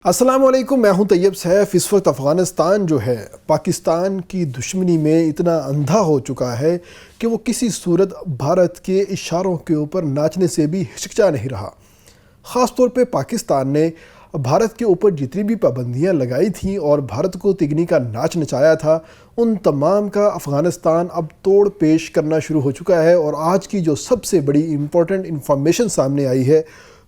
السلام علیکم، میں ہوں طیب سیف۔ اس وقت افغانستان جو ہے پاکستان کی دشمنی میں اتنا اندھا ہو چکا ہے کہ وہ کسی صورت بھارت کے اشاروں کے اوپر ناچنے سے بھی ہچکچا نہیں رہا۔ خاص طور پہ پاکستان نے بھارت کے اوپر جتنی بھی پابندیاں لگائی تھیں اور بھارت کو تگنی کا ناچ نچایا تھا، ان تمام کا افغانستان اب توڑ پیش کرنا شروع ہو چکا ہے۔ اور آج کی جو سب سے بڑی امپورٹنٹ انفارمیشن سامنے آئی ہے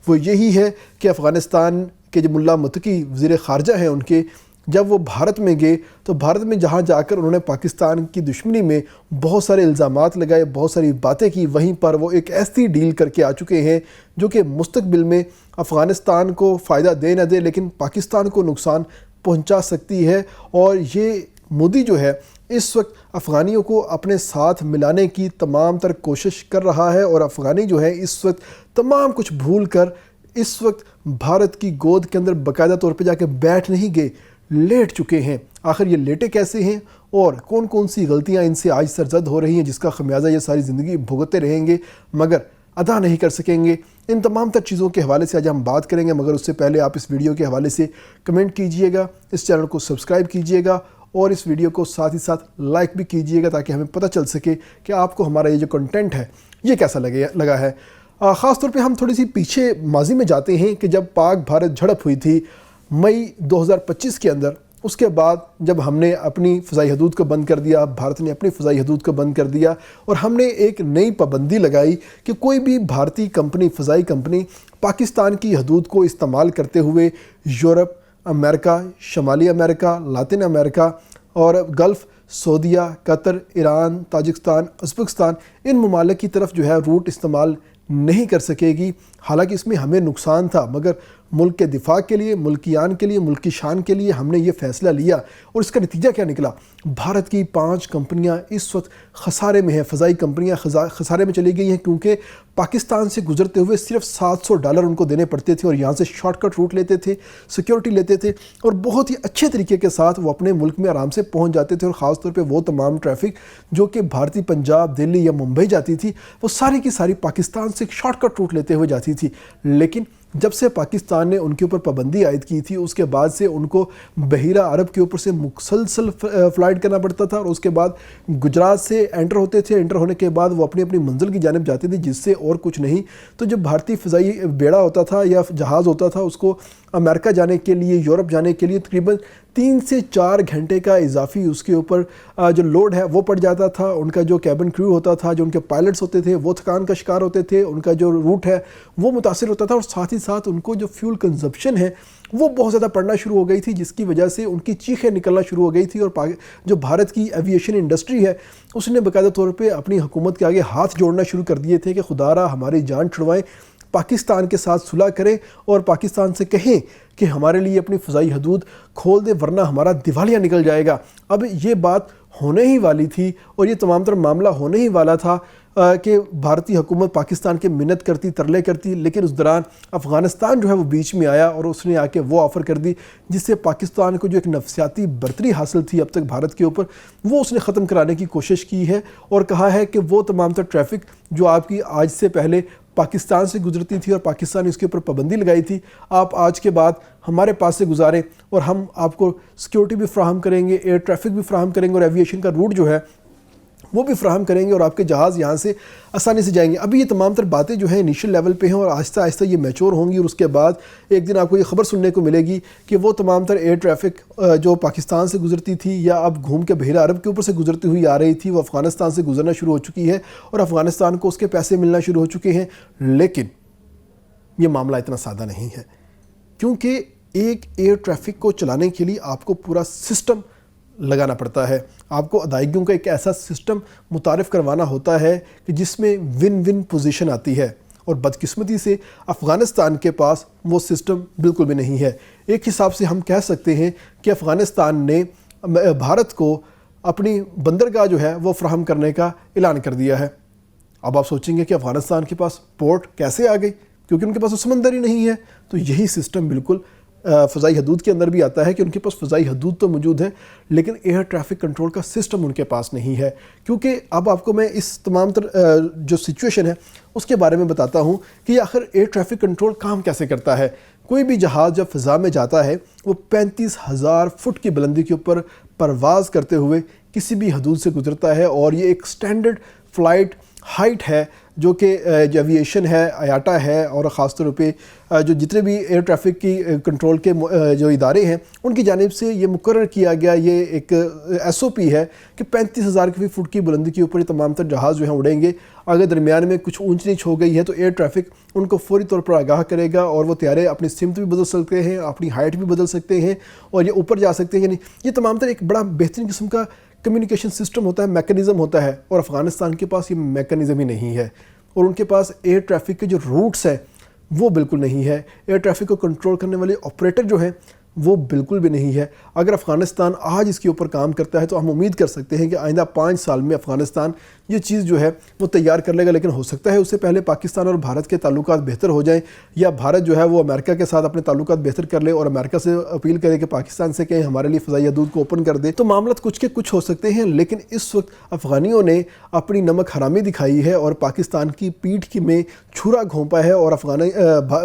وہ یہی ہے کہ افغانستان کہ جو ملا متقی وزیر خارجہ ہیں ان کے، جب وہ بھارت میں گئے تو بھارت میں جہاں جا کر انہوں نے پاکستان کی دشمنی میں بہت سارے الزامات لگائے، بہت ساری باتیں کی، وہیں پر وہ ایک ایسی ڈیل کر کے آ چکے ہیں جو کہ مستقبل میں افغانستان کو فائدہ دے نہ دے لیکن پاکستان کو نقصان پہنچا سکتی ہے۔ اور یہ مودی جو ہے اس وقت افغانیوں کو اپنے ساتھ ملانے کی تمام تر کوشش کر رہا ہے، اور افغانی جو ہے اس وقت تمام کچھ بھول کر اس وقت بھارت کی گود کے اندر باقاعدہ طور پہ جا کے بیٹھ نہیں گئے، لیٹ چکے ہیں۔ آخر یہ لیٹے کیسے ہیں اور کون کون سی غلطیاں ان سے آج سرزد ہو رہی ہیں جس کا خمیازہ یہ ساری زندگی بھگتتے رہیں گے مگر ادا نہیں کر سکیں گے، ان تمام تر چیزوں کے حوالے سے آج ہم بات کریں گے۔ مگر اس سے پہلے آپ اس ویڈیو کے حوالے سے کمنٹ کیجئے گا، اس چینل کو سبسکرائب کیجئے گا اور اس ویڈیو کو ساتھ ہی ساتھ لائک بھی کیجئے گا تاکہ ہمیں پتہ چل سکے کہ آپ کو ہمارا یہ جو کنٹینٹ ہے یہ کیسا لگا ہے۔ خاص طور پہ ہم تھوڑی سی پیچھے ماضی میں جاتے ہیں کہ جب پاک بھارت جھڑپ ہوئی تھی مئی 2025 کے اندر، اس کے بعد جب ہم نے اپنی فضائی حدود کو بند کر دیا، بھارت نے اپنی فضائی حدود کو بند کر دیا اور ہم نے ایک نئی پابندی لگائی کہ کوئی بھی بھارتی کمپنی، فضائی کمپنی پاکستان کی حدود کو استعمال کرتے ہوئے یورپ، امریکہ، شمالی امریکہ، لاطن امریکہ اور گلف، سعودیہ، قطر، ایران، تاجکستان، ازبکستان، ان ممالک کی طرف جو ہے روٹ استعمال نہیں کر سکے گی۔ حالانکہ اس میں ہمیں نقصان تھا مگر ملک کے دفاع کے لیے، ملکیان کے لیے، ملک کی شان کے لیے ہم نے یہ فیصلہ لیا، اور اس کا نتیجہ کیا نکلا؟ بھارت کی 5 کمپنیاں اس وقت خسارے میں ہیں، فضائی کمپنیاں خسارے میں چلی گئی ہیں کیونکہ پاکستان سے گزرتے ہوئے صرف $700 ان کو دینے پڑتے تھے اور یہاں سے شارٹ کٹ روٹ لیتے تھے، سیکیورٹی لیتے تھے اور بہت ہی اچھے طریقے کے ساتھ وہ اپنے ملک میں آرام سے پہنچ جاتے تھے۔ اور خاص طور پہ وہ تمام ٹریفک جو کہ بھارتی پنجاب، دلی یا ممبئی جاتی تھی وہ ساری کی ساری پاکستان سے شارٹ کٹ روٹ لیتے ہوئے جاتی تھی۔ لیکن جب سے پاکستان نے ان کے اوپر پابندی عائد کی تھی اس کے بعد سے ان کو بحیرہ عرب کے اوپر سے مسلسل فلائٹ کرنا پڑتا تھا، اور اس کے بعد گجرات سے انٹر ہوتے تھے، انٹر ہونے کے بعد وہ اپنی منزل کی جانب جاتے تھے جس سے اور کچھ نہیں۔ تو جب بھارتی فضائی بیڑا ہوتا تھا یا جہاز ہوتا تھا اس کو امریکہ جانے کے لیے، یورپ جانے کے لیے تقریباً 3 سے 4 گھنٹے کا اضافی اس کے اوپر جو لوڈ ہے وہ پڑ جاتا تھا۔ ان کا جو کیبن کریو ہوتا تھا، جو ان کے پائلٹس ہوتے تھے وہ تھکان کا شکار ہوتے تھے، ان کا جو روٹ ہے وہ متاثر ہوتا تھا، اور ساتھ ہی ساتھ ان کو جو فیول کنزپشن ہے وہ بہت زیادہ پڑنا شروع ہو گئی تھی جس کی وجہ سے ان کی چیخیں نکلنا شروع ہو گئی تھی۔ اور جو بھارت کی ایویشن انڈسٹری ہے اس نے باقاعدہ طور پہ اپنی حکومت کے آگے ہاتھ جوڑنا شروع کر دیے تھے کہ خدا را ہماری جان چھڑوائیں، پاکستان کے ساتھ صلح کریں اور پاکستان سے کہیں کہ ہمارے لیے اپنی فضائی حدود کھول دے ورنہ ہمارا دیوالیہ نکل جائے گا۔ اب یہ بات ہونے ہی والی تھی اور یہ تمام تر معاملہ ہونے ہی والا تھا کہ بھارتی حکومت پاکستان کے منت کرتی، ترلے کرتی، لیکن اس دوران افغانستان جو ہے وہ بیچ میں آیا اور اس نے آ کے وہ آفر کر دی جس سے پاکستان کو جو ایک نفسیاتی برتری حاصل تھی اب تک بھارت کے اوپر وہ اس نے ختم کرانے کی کوشش کی ہے، اور کہا ہے کہ وہ تمام تر ٹریفک جو آپ کی آج سے پہلے پاکستان سے گزرتی تھی اور پاکستان نے اس کے اوپر پابندی لگائی تھی، آپ آج کے بعد ہمارے پاس سے گزاریں اور ہم آپ کو سیکیورٹی بھی فراہم کریں گے، ایئر ٹریفک بھی فراہم کریں گے اور ایویشن کا روٹ جو ہے وہ بھی فراہم کریں گے اور آپ کے جہاز یہاں سے آسانی سے جائیں گے۔ ابھی یہ تمام تر باتیں جو ہیں انیشل لیول پہ ہیں اور آہستہ آہستہ یہ میچور ہوں گی، اور اس کے بعد ایک دن آپ کو یہ خبر سننے کو ملے گی کہ وہ تمام تر ایئر ٹریفک جو پاکستان سے گزرتی تھی یا اب گھوم کے بحیرہ عرب کے اوپر سے گزرتی ہوئی آ رہی تھی وہ افغانستان سے گزرنا شروع ہو چکی ہے اور افغانستان کو اس کے پیسے ملنا شروع ہو چکے ہیں۔ لیکن یہ معاملہ اتنا سادہ نہیں ہے کیونکہ ایک ایئر ٹریفک کو چلانے کے لیے آپ کو پورا سسٹم لگانا پڑتا ہے، آپ کو ادائیگیوں کا ایک ایسا سسٹم متعارف کروانا ہوتا ہے کہ جس میں ون ون پوزیشن آتی ہے، اور بدقسمتی سے افغانستان کے پاس وہ سسٹم بالکل بھی نہیں ہے۔ ایک حساب سے ہم کہہ سکتے ہیں کہ افغانستان نے بھارت کو اپنی بندرگاہ جو ہے وہ فراہم کرنے کا اعلان کر دیا ہے۔ اب آپ سوچیں گے کہ افغانستان کے پاس پورٹ کیسے آ گئی، کیونکہ ان کے پاس سمندر ہی نہیں ہے۔ تو یہی سسٹم بالکل فضائی حدود کے اندر بھی آتا ہے کہ ان کے پاس فضائی حدود تو موجود ہے لیکن ایئر ٹریفک کنٹرول کا سسٹم ان کے پاس نہیں ہے۔ کیونکہ اب آپ کو میں اس تمام تر جو سچویشن ہے اس کے بارے میں بتاتا ہوں کہ آخر ایئر ٹریفک کنٹرول کام کیسے کرتا ہے۔ کوئی بھی جہاز جب فضا میں جاتا ہے وہ 35,000 فٹ کی بلندی کے اوپر پرواز کرتے ہوئے کسی بھی حدود سے گزرتا ہے، اور یہ ایک سٹینڈرڈ فلائٹ ہائٹ ہے جو کہ جو ایویشن ہے، آیاٹا ہے، اور خاص طور پہ جو جتنے بھی ایئر ٹریفک کی کنٹرول کے جو ادارے ہیں ان کی جانب سے یہ مقرر کیا گیا یہ ایک SOP ہے کہ 35,000 فٹ کی بلندی کے اوپر یہ تمام تر جہاز جو ہیں اڑیں گے۔ اگر درمیان میں کچھ اونچ نیچ ہو گئی ہے تو ایئر ٹریفک ان کو فوری طور پر آگاہ کرے گا، اور وہ طیارے اپنی سمت بھی بدل سکتے ہیں، اپنی ہائٹ بھی بدل سکتے ہیں، اور یہ اوپر جا سکتے ہیں۔ یعنی یہ تمام تر ایک بڑا بہترین قسم کا کمیونیکیشن سسٹم ہوتا ہے، میکنزم ہوتا ہے، اور افغانستان کے پاس یہ میکنزم ہی نہیں ہے، اور ان کے پاس ایئر ٹریفک کے جو روٹس ہیں وہ بالکل نہیں ہے۔ ایئر ٹریفک کو کنٹرول کرنے والے آپریٹر جو ہیں وہ بالکل بھی نہیں ہے۔ اگر افغانستان آج اس کے اوپر کام کرتا ہے تو ہم امید کر سکتے ہیں کہ آئندہ 5 سال میں افغانستان یہ چیز جو ہے وہ تیار کر لے گا، لیکن ہو سکتا ہے اس سے پہلے پاکستان اور بھارت کے تعلقات بہتر ہو جائیں، یا بھارت جو ہے وہ امریکہ کے ساتھ اپنے تعلقات بہتر کر لے اور امریکہ سے اپیل کرے کہ پاکستان سے کہیں ہمارے لیے فضائی حدود کو اوپن کر دے، تو معاملات کچھ کے کچھ ہو سکتے ہیں۔ لیکن اس وقت افغانیوں نے اپنی نمک حرامی دکھائی ہے اور پاکستان کی پیٹھ میں چھرا گھونپا ہے، اور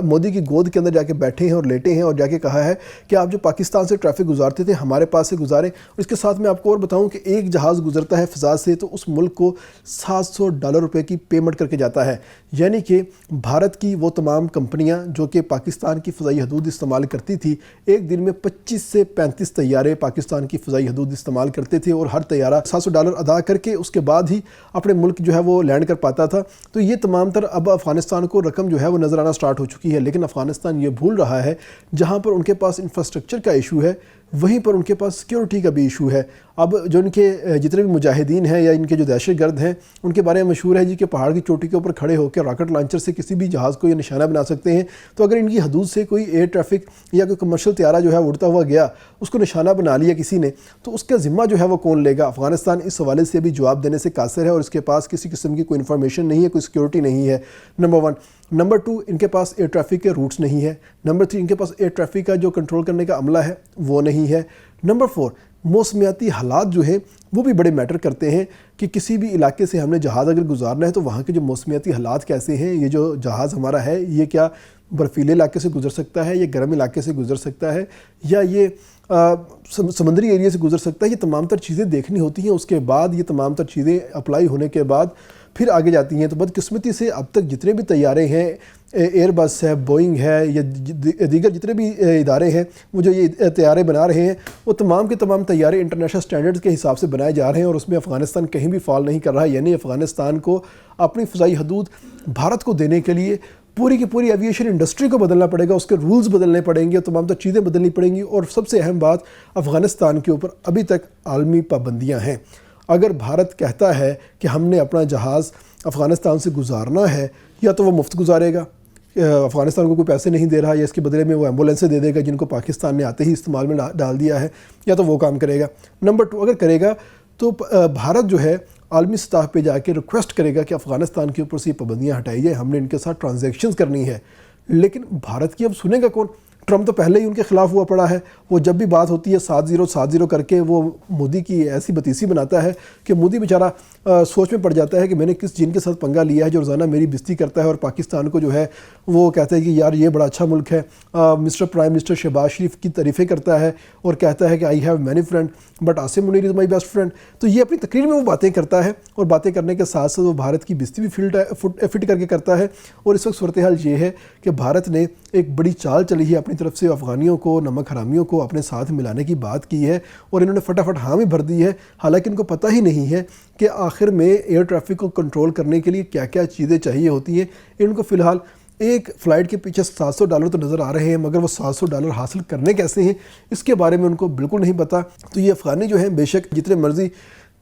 مودی کی گود کے اندر جا کے بیٹھے ہیں اور لیٹے ہیں، اور جا کے کہا ہے کہ آپ جو پاکستان سے ٹریفک گزارتے تھے ہمارے پاس سے گزاریں۔ اور اس کے ساتھ میں آپ کو اور بتاؤں کہ ایک جہاز گزرتا ہے فضا سے تو اس ملک کو $700 کی پیمنٹ کر کے جاتا ہے، یعنی کہ بھارت کی وہ تمام کمپنیاں جو کہ پاکستان کی فضائی حدود استعمال کرتی تھی ایک دن میں 25 سے 35 طیارے پاکستان کی فضائی حدود استعمال کرتے تھے، اور ہر طیارہ $700 ادا کر کے اس کے بعد ہی اپنے ملک جو ہے وہ لینڈ کر پاتا تھا۔ تو یہ تمام تر اب افغانستان کو رقم جو ہے وہ نظر آنا سٹارٹ ہو چکی ہے، لیکن افغانستان یہ بھول رہا ہے جہاں پر ان کے پاس انفراسٹرکچر کا ایشو ہے وہیں پر ان کے پاس سیکیورٹی کا بھی ایشو ہے۔ اب جو ان کے جتنے بھی مجاہدین ہیں یا ان کے جو دہشت گرد ہیں ان کے بارے میں مشہور ہے جی کہ پہاڑ کی چوٹی کے اوپر کھڑے ہو کے راکٹ لانچر سے کسی بھی جہاز کو یہ نشانہ بنا سکتے ہیں۔ تو اگر ان کی حدود سے کوئی ایئر ٹریفک یا کوئی کمرشل طیارہ جو ہے اڑتا ہوا گیا، اس کو نشانہ بنا لیا کسی نے، تو اس کا ذمہ جو ہے وہ کون لے گا؟ افغانستان اس حوالے سے بھی جواب دینے سے قاصر ہے، اور اس کے پاس کسی قسم کی کوئی انفارمیشن نہیں ہے، کوئی سیکیورٹی نہیں ہے، نمبر 1۔ نمبر 2، ان کے پاس ایئر ٹریفک کے روٹس نہیں ہے۔ نمبر 3، ان کے پاس ایئر ٹریفک کا جو کنٹرول کرنے کا عملہ ہے وہ نہیں ہے۔ نمبر 4، موسمیاتی حالات جو ہیں وہ بھی بڑے میٹر کرتے ہیں کہ کسی بھی علاقے سے ہم نے جہاز اگر گزارنا ہے تو وہاں کے جو موسمیاتی حالات کیسے ہیں، یہ جو جہاز ہمارا ہے یہ کیا برفیلے علاقے سے گزر سکتا ہے، یہ گرم علاقے سے گزر سکتا ہے، یا یہ سمندری ایریا سے گزر سکتا ہے۔ یہ تمام تر چیزیں دیکھنی ہوتی ہیں، اس کے بعد یہ تمام تر چیزیں اپلائی ہونے کے بعد پھر آگے جاتی ہیں۔ تو بدقسمتی سے اب تک جتنے بھی طیارے ہیں، ایئر بس ہے، بوئنگ ہے، یا دیگر جتنے بھی ادارے ہیں وہ جو یہ طیارے بنا رہے ہیں، وہ تمام کے تمام طیارے انٹرنیشنل سٹینڈرڈز کے حساب سے بنائے جا رہے ہیں، اور اس میں افغانستان کہیں بھی فال نہیں کر رہا ہے۔ یعنی افغانستان کو اپنی فضائی حدود بھارت کو دینے کے لیے پوری کی پوری ایویشن انڈسٹری کو بدلنا پڑے گا، اس کے رولز بدلنے پڑیں گے، تمام تر چیزیں بدلنی پڑیں گی، اور سب سے اہم بات افغانستان کے اوپر ابھی تک عالمی پابندیاں ہیں۔ اگر بھارت کہتا ہے کہ ہم نے اپنا جہاز افغانستان سے گزارنا ہے، یا تو وہ مفت گزارے گا، افغانستان کو کوئی پیسے نہیں دے رہا، یا اس کے بدلے میں وہ ایمبولینسیں دے دے گا جن کو پاکستان نے آتے ہی استعمال میں ڈال دیا ہے، یا تو وہ کام کرے گا۔ نمبر 2، اگر کرے گا تو بھارت جو ہے عالمی سطح پہ جا کے ریکویسٹ کرے گا کہ افغانستان کے اوپر سے یہ پابندیاں ہٹائی جائیں، ہم نے ان کے ساتھ ٹرانزیکشنز کرنی ہے۔ لیکن بھارت کی اب سنے گا کون؟ ٹرمپ تو پہلے ہی ان کے خلاف ہوا پڑا ہے، وہ جب بھی بات ہوتی ہے 70 کر کے وہ مودی کی ایسی بتیسی بناتا ہے کہ مودی بیچارہ سوچ میں پڑ جاتا ہے کہ میں نے کس جن کے ساتھ پنگا لیا ہے جو روزانہ میری بستی کرتا ہے، اور پاکستان کو جو ہے وہ کہتا ہے کہ یار یہ بڑا اچھا ملک ہے۔ مسٹر پرائم منسٹر شہباز شریف کی تعریفیں کرتا ہے اور کہتا ہے کہ I have many friend but Asim Munir is my best friend. تو یہ اپنی تقریر میں وہ باتیں کرتا ہے، اور باتیں کرنے کے ساتھ ساتھ وہ بھارت کی بستی بھی فٹ کر کے کرتا ہے۔ اور اس وقت صورتحال یہ ہے کہ بھارت نے ایک بڑی چال چلی ہے اپنی طرف سے، افغانیوں کو، نمک حرامیوں کو اپنے ساتھ ملانے کی بات کی ہے، اور انہوں نے فٹافٹ ہاں میں بھر دی ہے، حالانکہ ان کو پتہ ہی نہیں ہے کہ آخر میں ایئر ٹریفک کو کنٹرول کرنے کے لیے کیا کیا چیزیں چاہیے ہوتی ہیں۔ ان کو فی الحال ایک فلائٹ کے پیچھے $700 تو نظر آ رہے ہیں، مگر وہ $700 حاصل کرنے کیسے ہیں اس کے بارے میں ان کو بالکل نہیں پتہ۔ تو یہ افغانی جو ہیں بے شک جتنے مرضی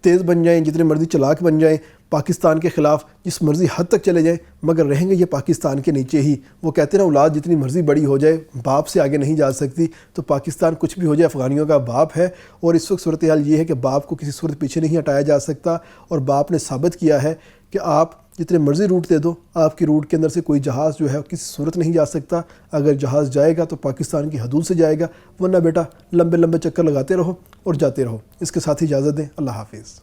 تیز بن جائیں، جتنے مرضی چلاک بن جائیں، پاکستان کے خلاف جس مرضی حد تک چلے جائیں، مگر رہیں گے یہ پاکستان کے نیچے ہی۔ وہ کہتے ہیں نا اولاد جتنی مرضی بڑی ہو جائے باپ سے آگے نہیں جا سکتی، تو پاکستان کچھ بھی ہو جائے افغانیوں کا باپ ہے، اور اس وقت صورتحال یہ ہے کہ باپ کو کسی صورت پیچھے نہیں ہٹایا جا سکتا، اور باپ نے ثابت کیا ہے کہ آپ جتنے مرضی روٹ دے دو، آپ کی روٹ کے اندر سے کوئی جہاز جو ہے کسی صورت نہیں جا سکتا۔ اگر جہاز جائے گا تو پاکستان کی حدود سے جائے گا، ورنہ بیٹا لمبے لمبے چکر لگاتے رہو اور جاتے رہو۔ اس کے ساتھ ہی اجازت دیں، اللہ حافظ۔